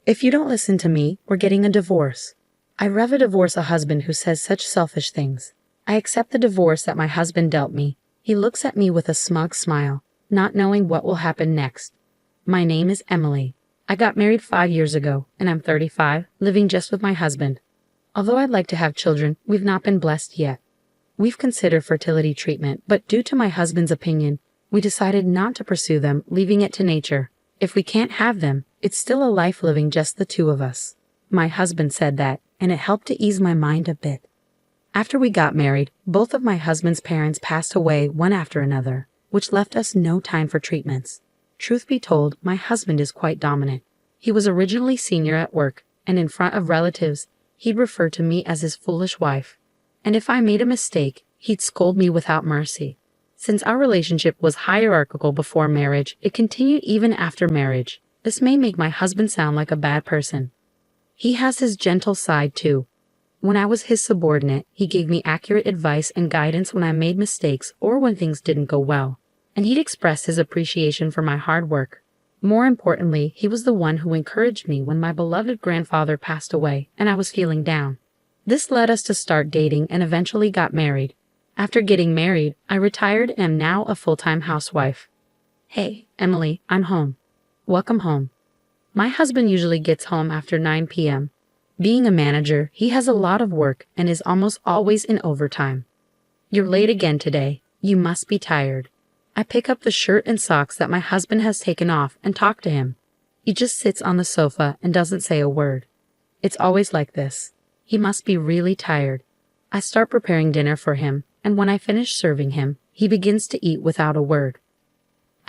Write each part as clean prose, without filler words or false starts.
If you don't listen to me, we're getting a divorce. I'd rather divorce a husband who says such selfish things. I accept the divorce that my husband dealt me. He looks at me with a smug smile, not knowing what will happen next. My name is Emily. I got married 5 years ago, and I'm 35, living just with my husband. Although I'd like to have children, we've not been blessed yet. We've considered fertility treatment, but due to my husband's opinion, we decided not to pursue them, leaving it to nature. If we can't have them, it's still a life living just the two of us. My husband said that, and it helped to ease my mind a bit. After we got married, both of my husband's parents passed away one after another, which left us no time for treatments. Truth be told, my husband is quite dominant. He was originally senior at work, and in front of relatives, he'd refer to me as his foolish wife. And if I made a mistake, he'd scold me without mercy. Since our relationship was hierarchical before marriage, it continued even after marriage. This may make my husband sound like a bad person. He has his gentle side too. When I was his subordinate, he gave me accurate advice and guidance when I made mistakes or when things didn't go well. And he'd express his appreciation for my hard work. More importantly, he was the one who encouraged me when my beloved grandfather passed away and I was feeling down. This led us to start dating and eventually got married. After getting married, I retired and am now a full-time housewife. Hey, Emily, I'm home. Welcome home. My husband usually gets home after 9 p.m. Being a manager, he has a lot of work and is almost always in overtime. You're late again today. You must be tired. I pick up the shirt and socks that my husband has taken off and talk to him. He just sits on the sofa and doesn't say a word. It's always like this. He must be really tired. I start preparing dinner for him, and when I finish serving him, he begins to eat without a word.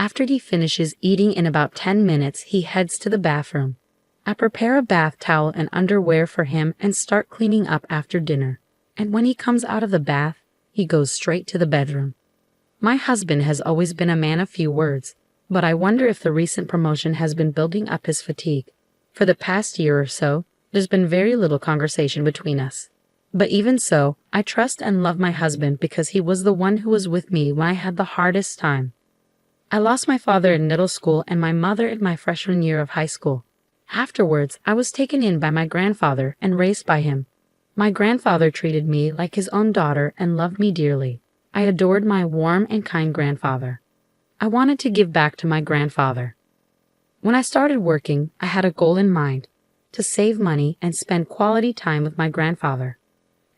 After he finishes eating in about 10 minutes, he heads to the bathroom. I prepare a bath towel and underwear for him and start cleaning up after dinner. And when he comes out of the bath, he goes straight to the bedroom. My husband has always been a man of few words, but I wonder if the recent promotion has been building up his fatigue. For the past year or so, there's been very little conversation between us. But even so, I trust and love my husband because he was the one who was with me when I had the hardest time. I lost my father in middle school and my mother in my freshman year of high school. Afterwards, I was taken in by my grandfather and raised by him. My grandfather treated me like his own daughter and loved me dearly. I adored my warm and kind grandfather. I wanted to give back to my grandfather. When I started working, I had a goal in mind: to save money and spend quality time with my grandfather.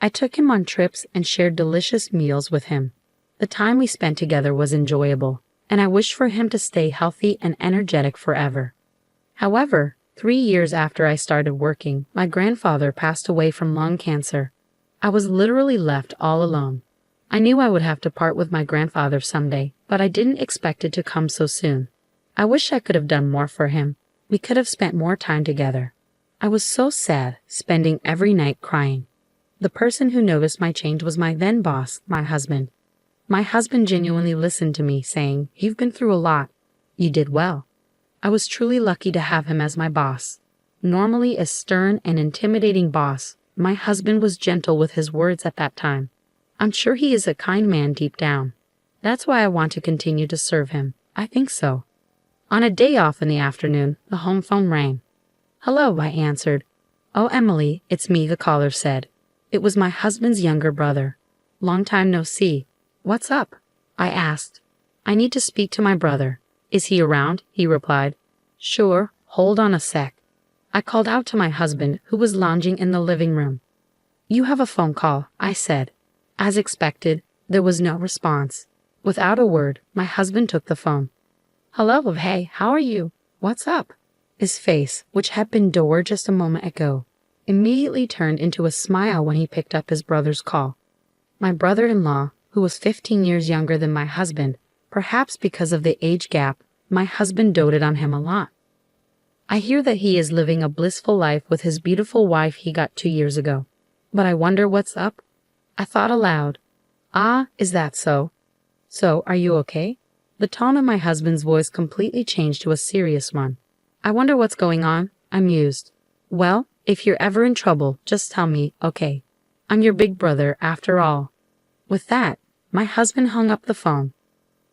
I took him on trips and shared delicious meals with him. The time we spent together was enjoyable, and I wished for him to stay healthy and energetic forever. However, 3 years after I started working, my grandfather passed away from lung cancer. I was literally left all alone. I knew I would have to part with my grandfather someday, but I didn't expect it to come so soon. I wish I could have done more for him. We could have spent more time together. I was so sad, spending every night crying. The person who noticed my change was my then boss, my husband. My husband genuinely listened to me, saying, "You've been through a lot. You did well." I was truly lucky to have him as my boss. Normally a stern and intimidating boss, my husband was gentle with his words at that time. I'm sure he is a kind man deep down. That's why I want to continue to serve him. I think so. On a day off in the afternoon, the home phone rang. "Hello," I answered. "Oh, Emily, it's me," the caller said. It was my husband's younger brother. "Long time no see. What's up?" I asked. "I need to speak to my brother." "Is he around?" he replied. "Sure, hold on a sec." I called out to my husband, who was lounging in the living room. "You have a phone call," I said. As expected, there was no response. Without a word, my husband took the phone. "Hello, hey, how are you? What's up?" His face, which had been dour just a moment ago, immediately turned into a smile when he picked up his brother's call. My brother-in-law, who was 15 years younger than my husband, perhaps because of the age gap, my husband doted on him a lot. I hear that he is living a blissful life with his beautiful wife he got 2 years ago. But I wonder what's up? I thought aloud. "Ah, is that so? So, are you okay?" The tone of my husband's voice completely changed to a serious one. "I wonder what's going on," I mused. "Well, if you're ever in trouble, just tell me, okay? I'm your big brother, after all." With that, my husband hung up the phone.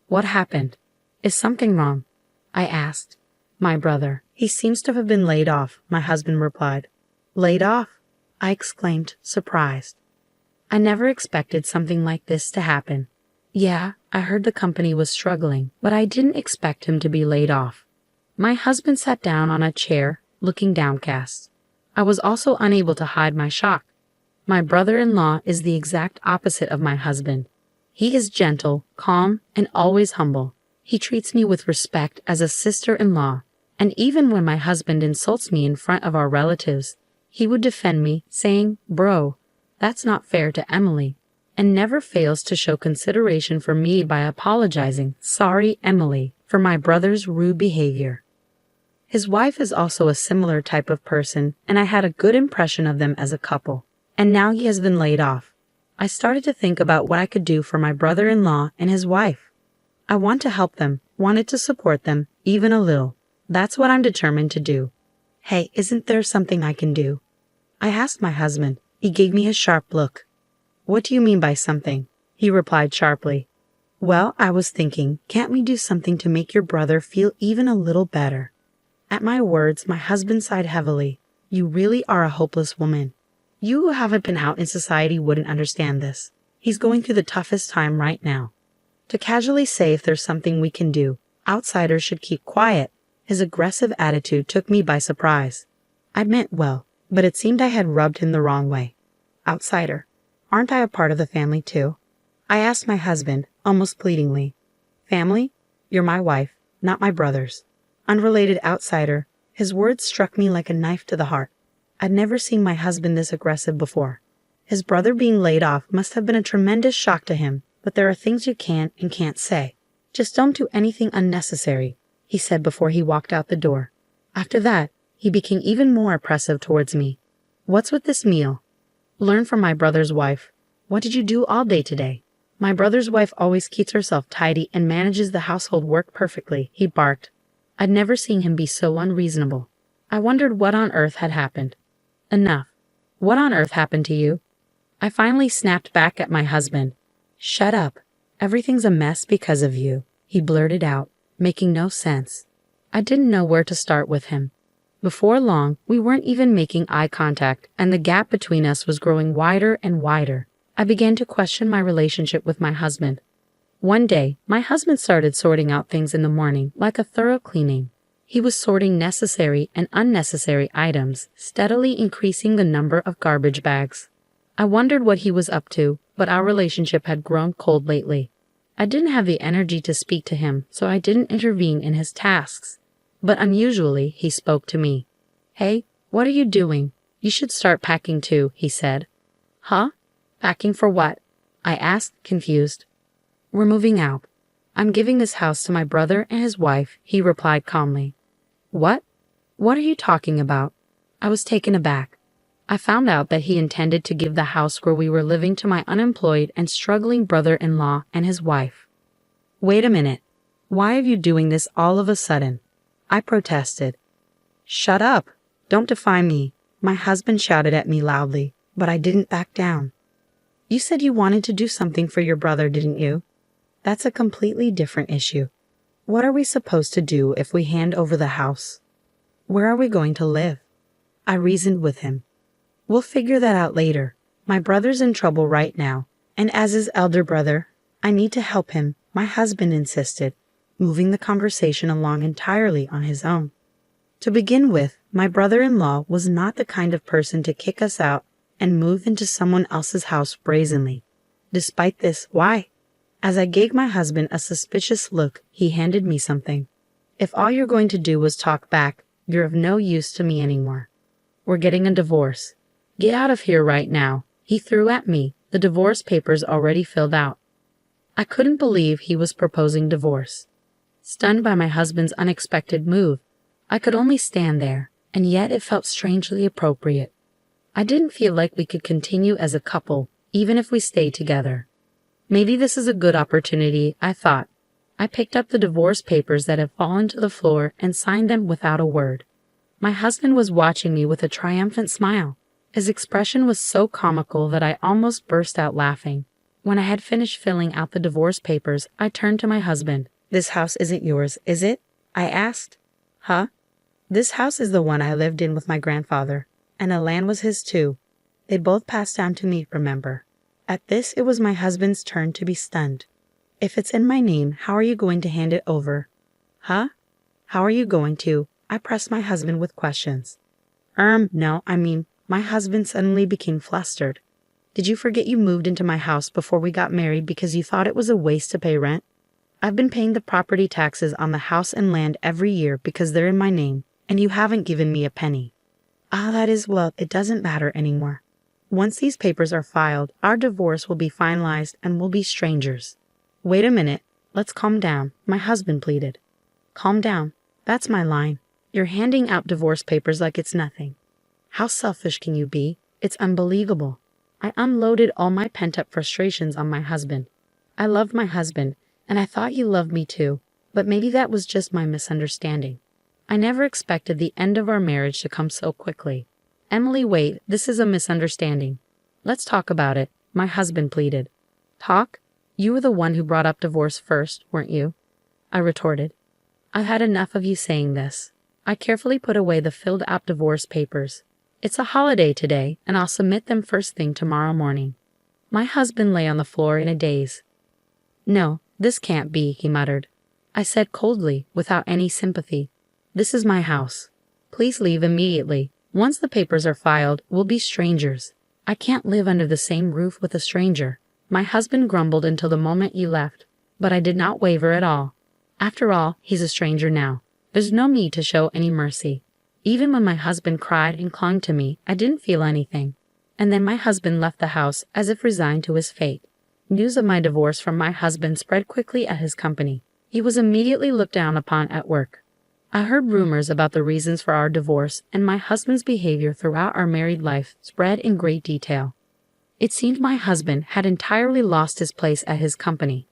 "What happened? Is something wrong?" I asked. "My brother, He seems to have been laid off, my husband replied. Laid off? I exclaimed, surprised. I never expected something like this to happen. Yeah, I heard the company was struggling, but I didn't expect him to be laid off. My husband sat down on a chair, looking downcast. I was also unable to hide my shock. My brother-in-law is the exact opposite of my husband. He is gentle, calm, and always humble. He treats me with respect as a sister-in-law, and even when my husband insults me in front of our relatives, he would defend me, saying, "Bro, that's not fair to Emily," and never fails to show consideration for me by apologizing, "Sorry, Emily," for my brother's rude behavior. His wife is also a similar type of person, and I had a good impression of them as a couple. And now he has been laid off. I started to think about what I could do for my brother-in-law and his wife. I want to help them, wanted to support them, even a little. That's what I'm determined to do. Hey, isn't there something I can do? I asked my husband. He gave me a sharp look. What do you mean by something? He replied sharply. Well, I was thinking, can't we do something to make your brother feel even a little better? At my words, my husband sighed heavily. You really are a hopeless woman. You who haven't been out in society wouldn't understand this. He's going through the toughest time right now. To casually say if there's something we can do, outsiders should keep quiet. His aggressive attitude took me by surprise. I meant well, but it seemed I had rubbed him the wrong way. Outsider. Aren't I a part of the family too? I asked my husband, almost pleadingly. Family? You're my wife, not my brother's. Unrelated outsider. His words struck me like a knife to the heart. I'd never seen my husband this aggressive before. His brother being laid off must have been a tremendous shock to him, but there are things you can and can't say. Just don't do anything unnecessary, he said before he walked out the door. After that, he became even more oppressive towards me. What's with this meal? Learn from my brother's wife. What did you do all day today? My brother's wife always keeps herself tidy and manages the household work perfectly, he barked. I'd never seen him be so unreasonable. I wondered what on earth had happened. Enough. What on earth happened to you? I finally snapped back at my husband. Shut up. Everything's a mess because of you, he blurted out, making no sense. I didn't know where to start with him. Before long, we weren't even making eye contact, and the gap between us was growing wider and wider. I began to question my relationship with my husband. One day, my husband started sorting out things in the morning, like a thorough cleaning. He was sorting necessary and unnecessary items, steadily increasing the number of garbage bags. I wondered what he was up to, but our relationship had grown cold lately. I didn't have the energy to speak to him, so I didn't intervene in his tasks. But unusually, he spoke to me. Hey, what are you doing? You should start packing too, he said. Huh? Packing for what? I asked, confused. We're moving out. I'm giving this house to my brother and his wife, he replied calmly. What? What are you talking about? I was taken aback. I found out that he intended to give the house where we were living to my unemployed and struggling brother-in-law and his wife. Wait a minute. Why are you doing this all of a sudden? I protested. Shut up. Don't defy me, my husband shouted at me loudly, but I didn't back down. You said you wanted to do something for your brother, didn't you? That's a completely different issue. What are we supposed to do if we hand over the house? Where are we going to live? I reasoned with him. We'll figure that out later. My brother's in trouble right now, and as his elder brother, I need to help him, my husband insisted, moving the conversation along entirely on his own. To begin with, my brother-in-law was not the kind of person to kick us out and move into someone else's house brazenly. Despite this, why? As I gave my husband a suspicious look, he handed me something. If all you're going to do was talk back, you're of no use to me anymore. We're getting a divorce. Get out of here right now, he threw at me, the divorce papers already filled out. I couldn't believe he was proposing divorce. Stunned by my husband's unexpected move, I could only stand there, and yet it felt strangely appropriate. I didn't feel like we could continue as a couple, even if we stayed together. Maybe this is a good opportunity, I thought. I picked up the divorce papers that had fallen to the floor and signed them without a word. My husband was watching me with a triumphant smile. His expression was so comical that I almost burst out laughing. When I had finished filling out the divorce papers, I turned to my husband. This house isn't yours, is it? I asked. Huh? This house is the one I lived in with my grandfather, and the land was his too. They both passed down to me, remember. At this, it was my husband's turn to be stunned. If it's in my name, how are you going to hand it over? Huh? How are you going to? I pressed my husband with questions. No, my husband suddenly became flustered. Did you forget you moved into my house before we got married because you thought it was a waste to pay rent? I've been paying the property taxes on the house and land every year because they're in my name, and you haven't given me a penny. Well, it doesn't matter anymore. Once these papers are filed, our divorce will be finalized and we'll be strangers. Wait a minute. Let's calm down, my husband pleaded. Calm down. That's my line. You're handing out divorce papers like it's nothing. How selfish can you be? It's unbelievable. I unloaded all my pent-up frustrations on my husband. I loved my husband, and I thought he loved me too, but maybe that was just my misunderstanding. I never expected the end of our marriage to come so quickly. Emily, wait, this is a misunderstanding. Let's talk about it, my husband pleaded. Talk? You were the one who brought up divorce first, weren't you? I retorted. I've had enough of you saying this. I carefully put away the filled-out divorce papers. It's a holiday today, and I'll submit them first thing tomorrow morning. My husband lay on the floor in a daze. No, this can't be, he muttered. I said coldly, without any sympathy. This is my house. Please leave immediately. Once the papers are filed, we'll be strangers. I can't live under the same roof with a stranger. My husband grumbled until the moment he left, but I did not waver at all. After all, he's a stranger now. There's no need to show any mercy. Even when my husband cried and clung to me, I didn't feel anything. And then my husband left the house as if resigned to his fate. News of my divorce from my husband spread quickly at his company. He was immediately looked down upon at work. I heard rumors about the reasons for our divorce, and my husband's behavior throughout our married life spread in great detail. It seemed my husband had entirely lost his place at his company.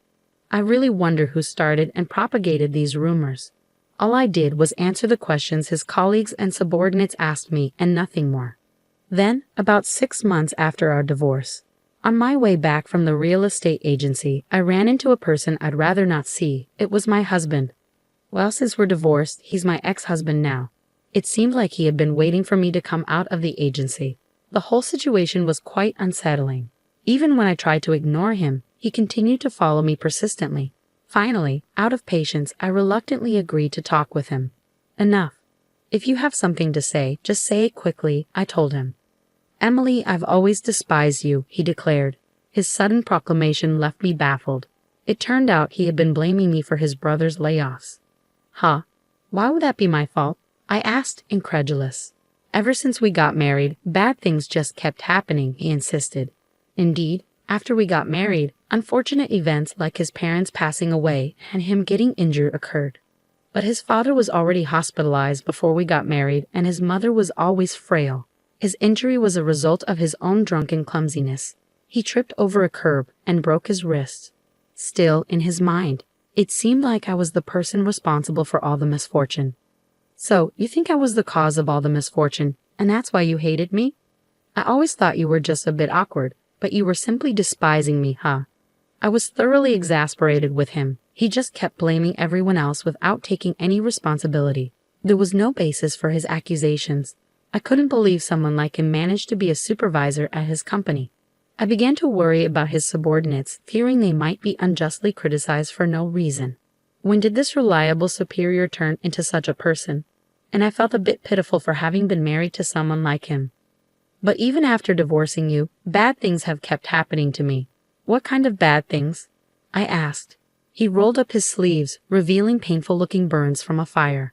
I really wonder who started and propagated these rumors. All I did was answer the questions his colleagues and subordinates asked me, and nothing more. Then, about 6 months after our divorce, on my way back from the real estate agency, I ran into a person I'd rather not see. It was my husband. Well, since we're divorced, he's my ex-husband now. It seemed like he had been waiting for me to come out of the agency. The whole situation was quite unsettling. Even when I tried to ignore him, he continued to follow me persistently. Finally, out of patience, I reluctantly agreed to talk with him. Enough. If you have something to say, just say it quickly, I told him. Emily, I've always despised you, he declared. His sudden proclamation left me baffled. It turned out he had been blaming me for his brother's layoffs. Huh? Why would that be my fault? I asked, incredulous. Ever since we got married, bad things just kept happening, he insisted. Indeed, after we got married, unfortunate events like his parents passing away and him getting injured occurred. But his father was already hospitalized before we got married, and his mother was always frail. His injury was a result of his own drunken clumsiness. He tripped over a curb and broke his wrist. Still, in his mind, it seemed like I was the person responsible for all the misfortune. So, you think I was the cause of all the misfortune, and that's why you hated me? I always thought you were just a bit awkward, but you were simply despising me, huh? I was thoroughly exasperated with him. He just kept blaming everyone else without taking any responsibility. There was no basis for his accusations. I couldn't believe someone like him managed to be a supervisor at his company. I began to worry about his subordinates, fearing they might be unjustly criticized for no reason. When did this reliable superior turn into such a person? And I felt a bit pitiful for having been married to someone like him. But even after divorcing you, bad things have kept happening to me. What kind of bad things? I asked. He rolled up his sleeves, revealing painful-looking burns from a fire.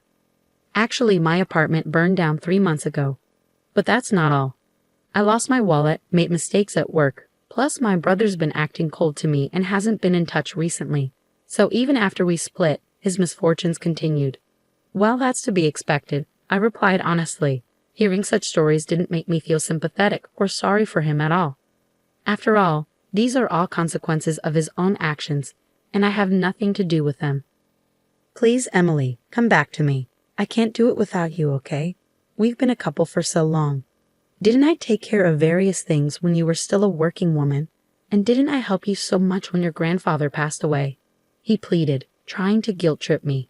Actually, my apartment burned down 3 months ago. But that's not all. I lost my wallet, made mistakes at work, plus my brother's been acting cold to me and hasn't been in touch recently. So even after we split, his misfortunes continued. Well, that's to be expected, I replied honestly. Hearing such stories didn't make me feel sympathetic or sorry for him at all. After all, these are all consequences of his own actions, and I have nothing to do with them. Please, Emily, come back to me. I can't do it without you, okay? We've been a couple for so long. Didn't I take care of various things when you were still a working woman? And didn't I help you so much when your grandfather passed away? He pleaded, trying to guilt-trip me.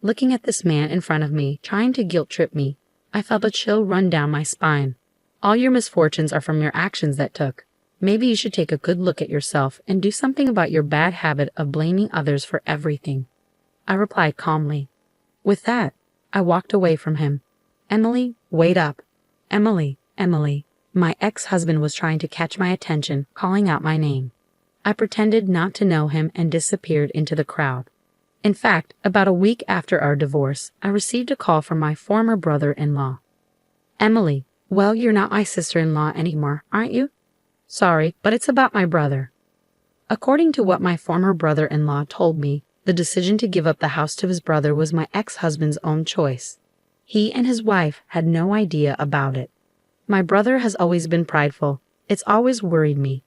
Looking at this man in front of me, trying to guilt-trip me, I felt a chill run down my spine. All your misfortunes are from your actions that took. Maybe you should take a good look at yourself and do something about your bad habit of blaming others for everything. I replied calmly. With that, I walked away from him. Emily, wait up. Emily, Emily. My ex-husband was trying to catch my attention, calling out my name. I pretended not to know him and disappeared into the crowd. In fact, about a week after our divorce, I received a call from my former brother-in-law. Emily, well, you're not my sister-in-law anymore, aren't you? Sorry, but it's about my brother. According to what my former brother-in-law told me, the decision to give up the house to his brother was my ex-husband's own choice. He and his wife had no idea about it. My brother has always been prideful. It's always worried me.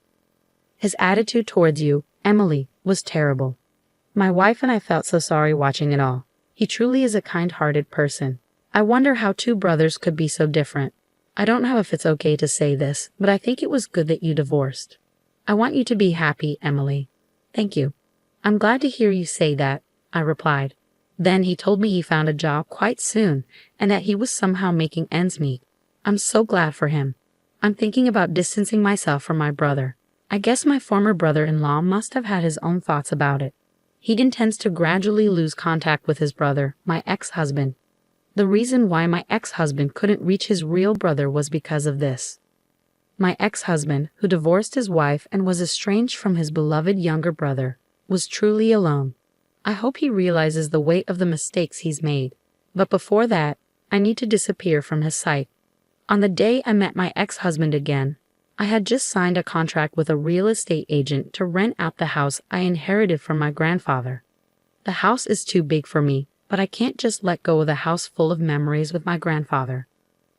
His attitude towards you, Emily, was terrible. My wife and I felt so sorry watching it all. He truly is a kind-hearted person. I wonder how two brothers could be so different. I don't know if it's okay to say this, but I think it was good that you divorced. I want you to be happy, Emily. Thank you. I'm glad to hear you say that, I replied. Then he told me he found a job quite soon and that he was somehow making ends meet. I'm so glad for him. I'm thinking about distancing myself from my brother. I guess my former brother-in-law must have had his own thoughts about it. He intends to gradually lose contact with his brother, my ex-husband. The reason why my ex-husband couldn't reach his real brother was because of this. My ex-husband, who divorced his wife and was estranged from his beloved younger brother, was truly alone. I hope he realizes the weight of the mistakes he's made. But before that, I need to disappear from his sight. On the day I met my ex-husband again, I had just signed a contract with a real estate agent to rent out the house I inherited from my grandfather. The house is too big for me, but I can't just let go of the house full of memories with my grandfather.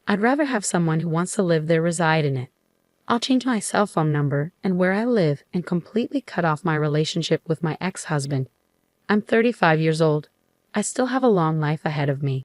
I'd rather have someone who wants to live there reside in it. I'll change my cell phone number and where I live and completely cut off my relationship with my ex-husband. I'm 35 years old. I still have a long life ahead of me.